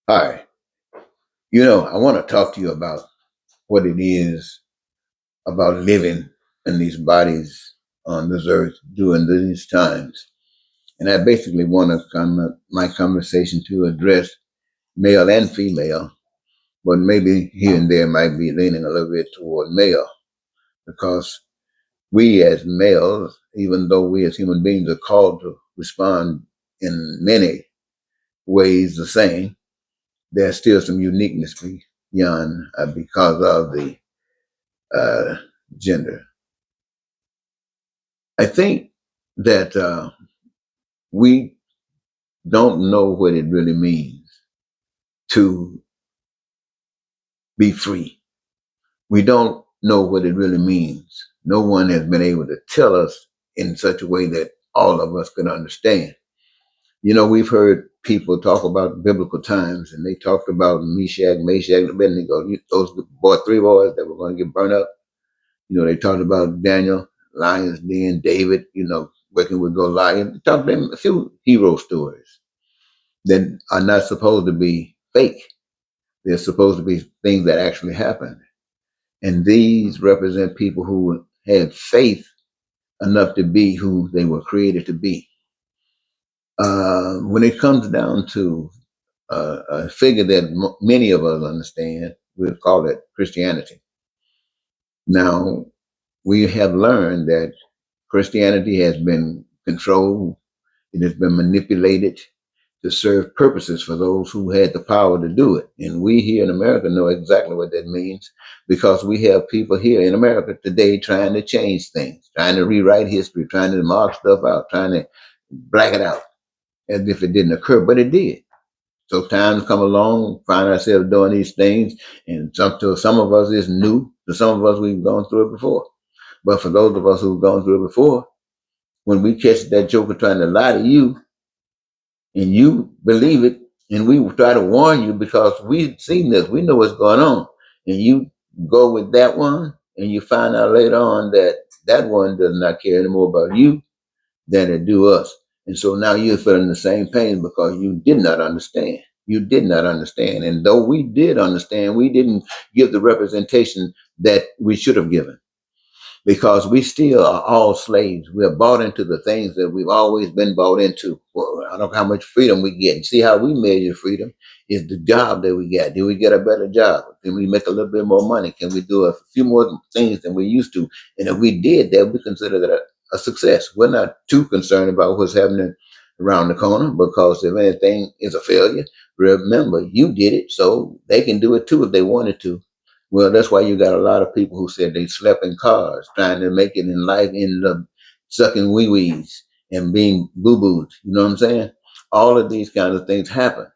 Hi, I want to talk to you about what it is about living in these bodies on this earth during these times. And I basically want to come my conversation to address male and female, but maybe here and there might be leaning a little bit toward male because we as males, even though we as human beings are called to respond in many ways the same, there's still some uniqueness beyond because of the uh, gender. I think that we don't know what it really means to be free. We don't know what it really means. No one has been able to tell us in such a way that all of us can understand. We've heard people talk about biblical times, and they talked about Meshach, and Abednego, those three boys that were going to get burned up. They talked about Daniel, Lions Den, David, working with Goliath. They talked about a few hero stories that are not supposed to be fake. They're supposed to be things that actually happened. And these represent people who had faith enough to be who they were created to be. When it comes down to a figure that many of us understand, we'll call it Christianity. Now, we have learned that Christianity has been controlled, it has been manipulated to serve purposes for those who had the power to do it. And we here in America know exactly what that means because we have people here in America today trying to change things, trying to rewrite history, trying to mark stuff out, trying to black it out as if it didn't occur, but it did. So times come along, find ourselves doing these things, and to some of us it's new. To some of us we've gone through it before. But for those of us who've gone through it before, when we catch that joker trying to lie to you and you believe it, and we try to warn you because we've seen this, we know what's going on, and you go with that one, and you find out later on that that one does not care anymore about you than it do us. And so now you're feeling the same pain because you did not understand. You did not understand. And though we did understand, we didn't give the representation that we should have given because we still are all slaves. We are bought into the things that we've always been bought into. Well, I don't know how much freedom we get. And see how we measure freedom is the job that we get. Do we get a better job? Can we make a little bit more money? Can we do a few more things than we used to? And if we did that, we consider that a success. We're not too concerned about what's happening around the corner because if anything is a failure, remember you did it, so they can do it too if they wanted to. Well, that's why you got a lot of people who said they slept in cars, trying to make it in life, ended up sucking wee wees and being boo boos. You know what I'm saying? All of these kinds of things happen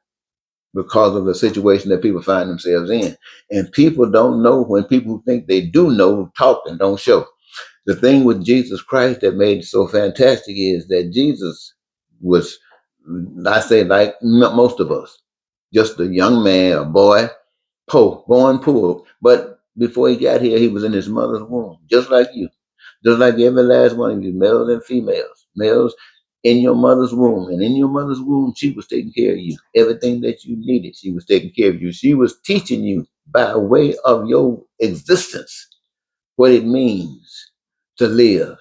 because of the situation that people find themselves in. And people don't know when people who think they do know talk and don't show. The thing with Jesus Christ that made it so fantastic is that Jesus was, I say, like most of us, just a young man, a boy, poor, born poor. But before he got here, he was in his mother's womb, just like you, just like every last one of you, males and females. Males in your mother's womb. And in your mother's womb, she was taking care of you. Everything that you needed, she was taking care of you. She was teaching you by way of your existence what it means to live,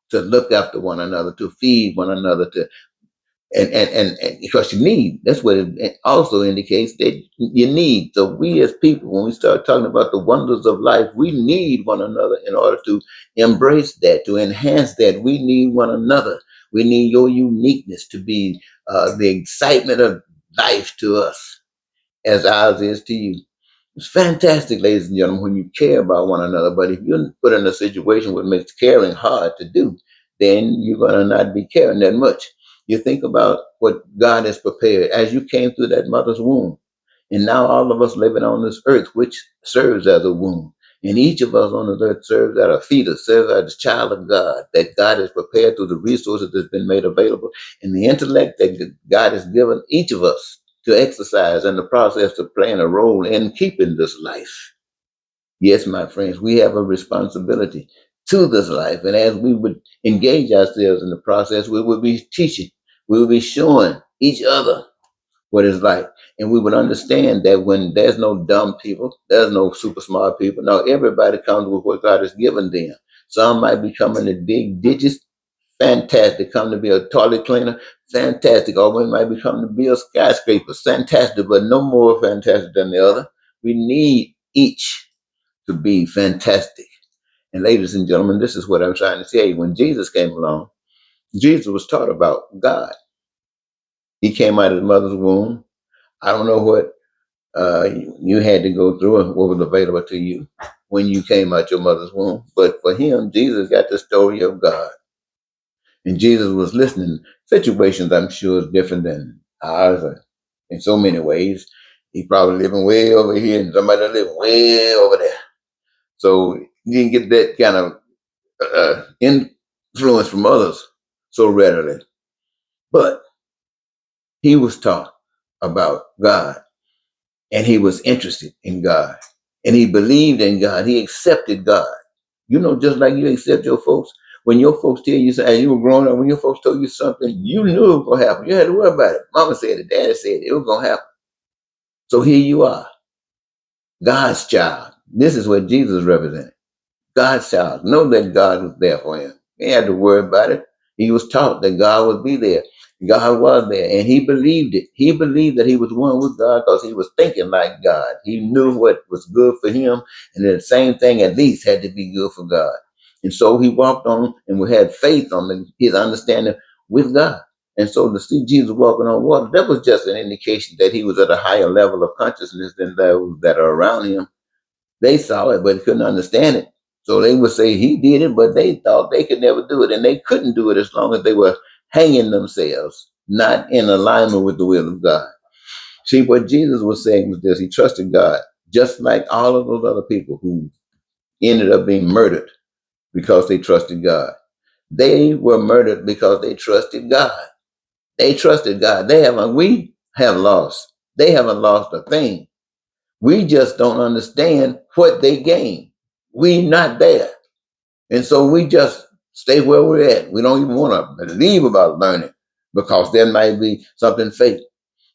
to look after one another, to feed one another, to and because you need, that's what it also indicates that you need. So we as people, when we start talking about the wonders of life, we need one another in order to embrace that, to enhance that. We need one another. We need your uniqueness to be the excitement of life to us as ours is to you. It's fantastic, ladies and gentlemen, when you care about one another. But if you're put in a situation where it makes caring hard to do, then you're going to not be caring that much. You think about what God has prepared as you came through that mother's womb. And now all of us living on this earth, which serves as a womb. And each of us on this earth serves as a fetus, serves as a child of God, that God has prepared through the resources that's been made available and the intellect that God has given each of us to exercise in the process of playing a role in keeping this life. Yes, my friends, we have a responsibility to this life. And as we would engage ourselves in the process, we would be teaching, we would be showing each other what it's like. And we would understand that when there's no dumb people, there's no super smart people. No, everybody comes with what God has given them. Some might be coming to dig ditches, fantastic. Come to be a toilet cleaner, fantastic. Or we might be coming to build skyscrapers, fantastic, but no more fantastic than the other. We need each to be fantastic. And ladies and gentlemen, this is what I'm trying to say. When Jesus came along, Jesus was taught about God. He came out of his mother's womb. I don't know what you had to go through and what was available to you when you came out your mother's womb. But for him, Jesus got the story of God. And Jesus was listening. Situations, I'm sure, is different than ours in so many ways. He probably living way over here and somebody living way over there. So you didn't get that kind of influence from others so readily. But he was taught about God and he was interested in God and he believed in God. He accepted God. You know, just like you accept your folks. When your folks tell you something, you were growing up, when your folks told you something, you knew it was going to happen. You had to worry about it. Mama said it, daddy said it was going to happen. So here you are, God's child. This is what Jesus represented. God's child. Know that God was there for him. He had to worry about it. He was taught that God would be there. God was there, and he believed it. He believed that he was one with God because he was thinking like God. He knew what was good for him, and the same thing at least had to be good for God. And so he walked on and we had faith on his understanding with God. And so to see Jesus walking on water, that was just an indication that he was at a higher level of consciousness than those that are around him. They saw it, but couldn't understand it. So they would say he did it, but they thought they could never do it. And they couldn't do it as long as they were hanging themselves, not in alignment with the will of God. See, what Jesus was saying was this: he trusted God, just like all of those other people who ended up being murdered because they trusted God. They were murdered because they trusted God. They trusted God. We have lost. They haven't lost a thing. We just don't understand what they gained. We not there. And so we just stay where we're at. We don't even want to believe about learning because there might be something fake.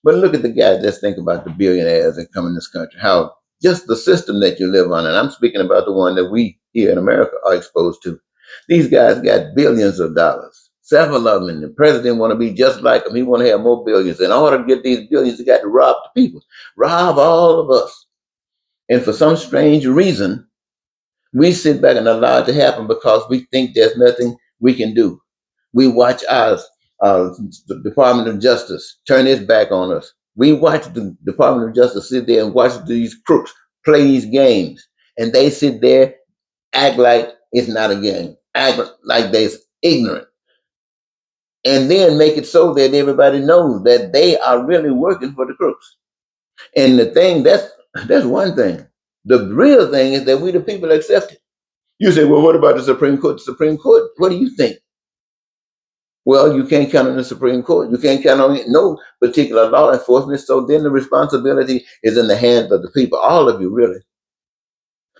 But look at the guys. Let's think about the billionaires that come in this country. How just the system that you live on, and I'm speaking about the one that we here in America are exposed to. These guys got billions of dollars, several of them, and the president want to be just like them. He want to have more billions. In order to get these billions, he got to rob the people, rob all of us. And for some strange reason, we sit back and allow it to happen because we think there's nothing we can do. We watch the Department of Justice turn its back on us. We watch the Department of Justice sit there and watch these crooks play these games. And they sit there, act like it's not a game, act like they're ignorant. And then make it so that everybody knows that they are really working for the crooks. And the thing, that's one thing. The real thing is that we the people accept it. You say, well, what about the Supreme Court? The Supreme Court, what do you think? Well, you can't count on the Supreme Court. You can't count on no particular law enforcement. So then the responsibility is in the hands of the people, all of you, really.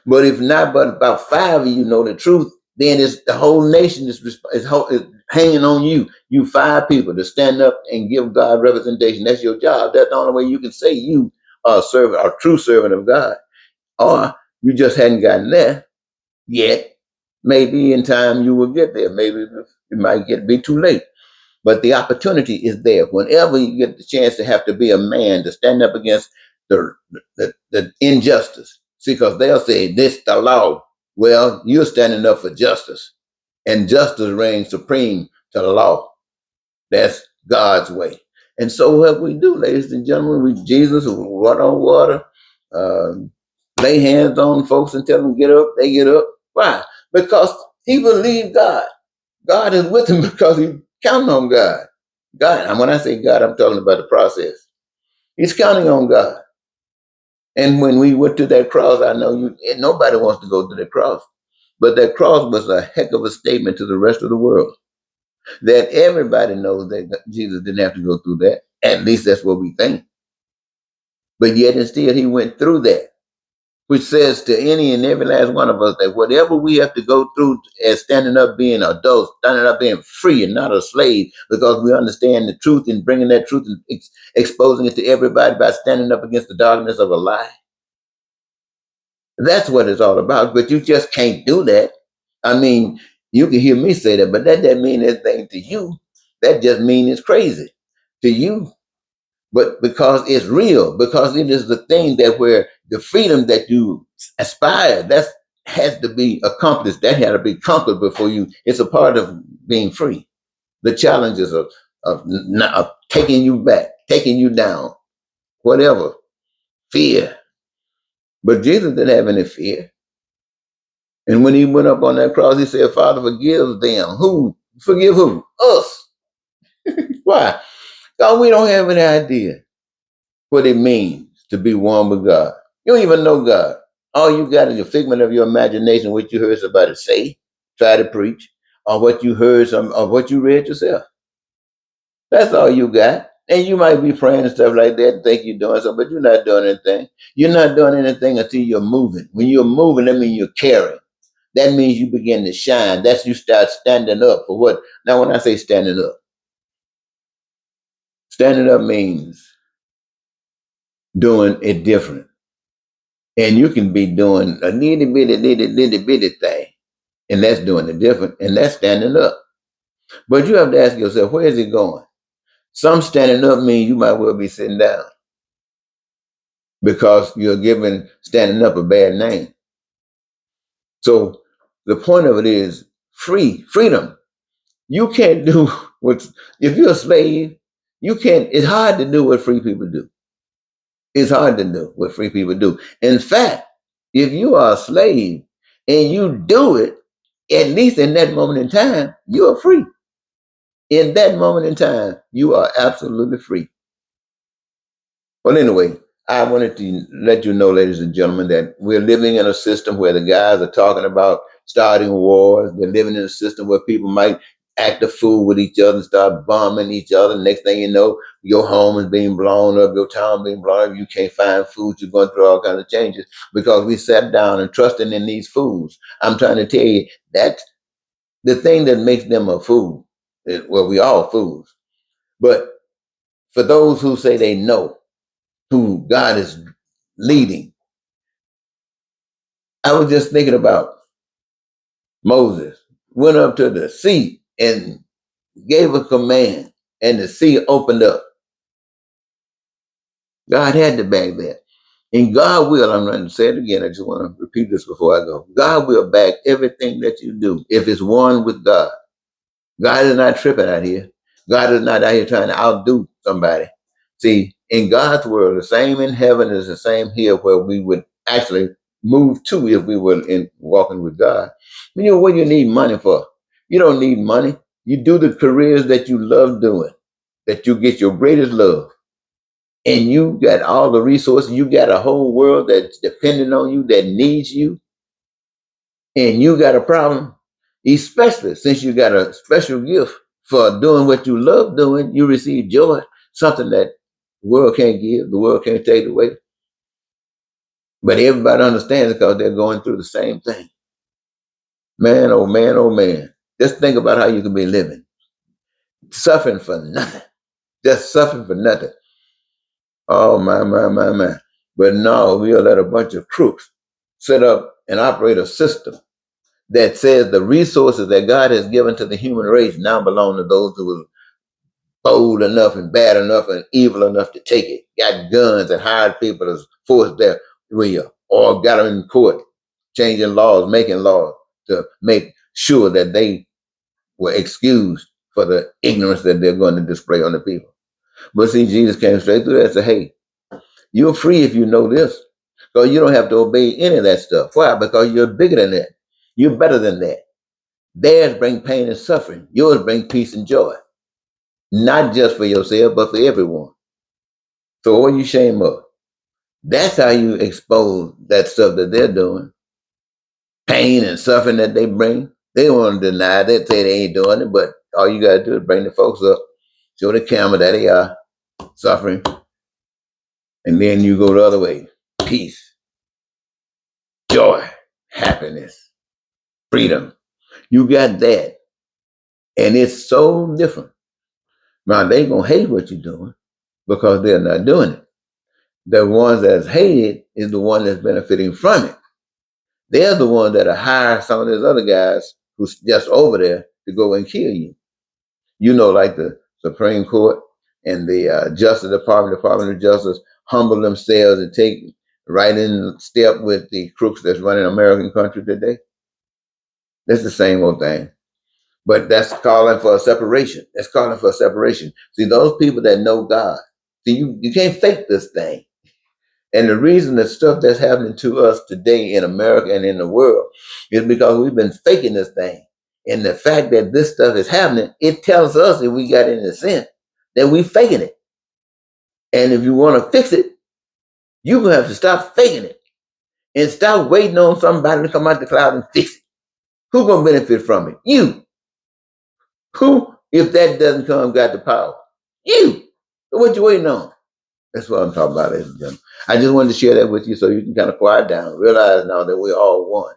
But if not, but about five of you know the truth, then it's the whole nation is hanging on you. You five people to stand up and give God representation. That's your job. That's the only way you can say you are a servant, a true servant of God. Or you just hadn't gotten there yet. Maybe in time you will get there. Maybe it might be too late. But the opportunity is there. Whenever you get the chance to have to be a man to stand up against the injustice. See, because they'll say this the law. Well, you're standing up for justice. And justice reigns supreme to the law. That's God's way. And so what we do, ladies and gentlemen, Jesus, water on water, uh, lay hands on folks and tell them get up, they get up. Why? Because he believed God. God is with him because he counting on God. God, and when I say God, I'm talking about the process. He's counting on God. And when we went to that cross, I know nobody wants to go to the cross. But that cross was a heck of a statement to the rest of the world that everybody knows that Jesus didn't have to go through that. At least that's what we think. But yet and still, he went through that, which says to any and every last one of us that whatever we have to go through as standing up being adults, standing up being free and not a slave, because we understand the truth and bringing that truth and exposing it to everybody by standing up against the darkness of a lie. That's what it's all about. But you just can't do that. I mean, you can hear me say that, but that doesn't mean anything to you. That just means it's crazy to you. But because it's real, because it is the thing that where the freedom that you aspire, that has to be accomplished. That had to be conquered before you. It's a part of being free. The challenges of taking you back, taking you down, whatever, fear. But Jesus didn't have any fear. And when he went up on that cross, he said, Father, forgive them. Who? Forgive who? Us. Why? God, we don't have any idea what it means to be one with God. You don't even know God. All you got is a figment of your imagination, what you heard somebody say, try to preach, or what you heard or what you read yourself. That's all you got. And you might be praying and stuff like that and think you're doing something, but you're not doing anything. You're not doing anything until you're moving. When you're moving, that means you're carrying. That means you begin to shine. That's you start standing up for what? Now, when I say standing up means doing it different. And you can be doing a nitty bitty thing, and that's doing it different, and that's standing up. But you have to ask yourself, where is it going? Some standing up means you might well be sitting down because you're giving standing up a bad name. So the point of it is freedom. You can't do what, if you're a slave, you can't, it's hard to do what free people do. It's hard to do what free people do. In fact, if you are a slave and you do it, at least in that moment in time, you are free. In that moment in time, you are absolutely free. Well, anyway, I wanted to let you know, ladies and gentlemen, that we're living in a system where the guys are talking about starting wars. They're living in a system where people might act a fool with each other and start bombing each other. Next thing you know, your home is being blown up, your town being blown up. You can't find food. You're going through all kinds of changes because we sat down and trusting in these fools. I'm trying to tell you that the thing that makes them a fool is, well, we all fools. But for those who say they know who God is leading, I was just thinking about Moses went up to the sea and gave a command, and the sea opened up. God had to back that. And God will, I'm going to say it again, I just want to repeat this before I go. God will back everything that you do if it's one with God. God is not tripping out here. God is not out here trying to outdo somebody. See, in God's world, the same in heaven is the same here where we would actually move to if we were in walking with God. You know what you need money for? You don't need money. You do the careers that you love doing, that you get your greatest love. And you got all the resources. You got a whole world that's depending on you, that needs you. And you got a problem, especially since you got a special gift for doing what you love doing, you receive joy, something that the world can't give, the world can't take away. But everybody understands because they're going through the same thing. Man, oh man, oh man. Just think about how you can be living, suffering for nothing, just suffering for nothing. Oh my. But no, we'll let a bunch of crooks set up and operate a system that says the resources that God has given to the human race now belong to those who are bold enough and bad enough and evil enough to take it. Got guns and hired people to force their will, or got them in court, changing laws, making laws to make sure that they were excused for the ignorance that they're going to display on the people. But see, Jesus came straight through that and said, hey, you're free if you know this. Because you don't have to obey any of that stuff. Why? Because you're bigger than that. You're better than that. Theirs bring pain and suffering. Yours bring peace and joy. Not just for yourself, but for everyone. So what are you ashamed of? That's how you expose that stuff that they're doing. Pain and suffering that they bring. They want to deny that, say they ain't doing it, but all you got to do is bring the folks up, show the camera that they are suffering, and then you go the other way. Peace. joy, happiness, freedom. You got that. And it's so different. Now, they going to hate what you're doing because they're not doing it. The ones that's hated is the one that's benefiting from it. They're the ones that are hire some of those other guys who's just over there to go and kill you. You know, like the Supreme Court and the Justice Department of Justice humble themselves and take right in step with the crooks that's running American country today. That's the same old thing. But that's calling for a separation. That's calling for a separation. See, those people that know God, see, you can't fake this thing. And the reason the stuff that's happening to us today in America and in the world is because we've been faking this thing. And the fact that this stuff is happening, it tells us, if we got any sense, that we faking it. And if you want to fix it, you're going to have to stop faking it and stop waiting on somebody to come out the cloud and fix it. Who's going to benefit from it? You. Who, if that doesn't come, got the power? You. So what you waiting on? That's what I'm talking about, ladies and gentlemen. I just wanted to share that with you so you can kind of quiet down, realize now that we're all one.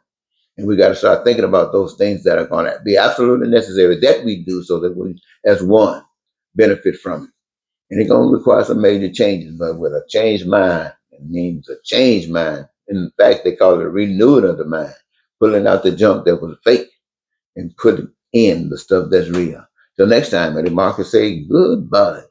And we got to start thinking about those things that are going to be absolutely necessary that we do so that we, as one, benefit from it. And it's going to require some major changes, but with a changed mind, it means a changed mind. In fact, they call it a renewing of the mind, pulling out the junk that was fake and putting in the stuff that's real. Till next time, Eddie Marcus say goodbye.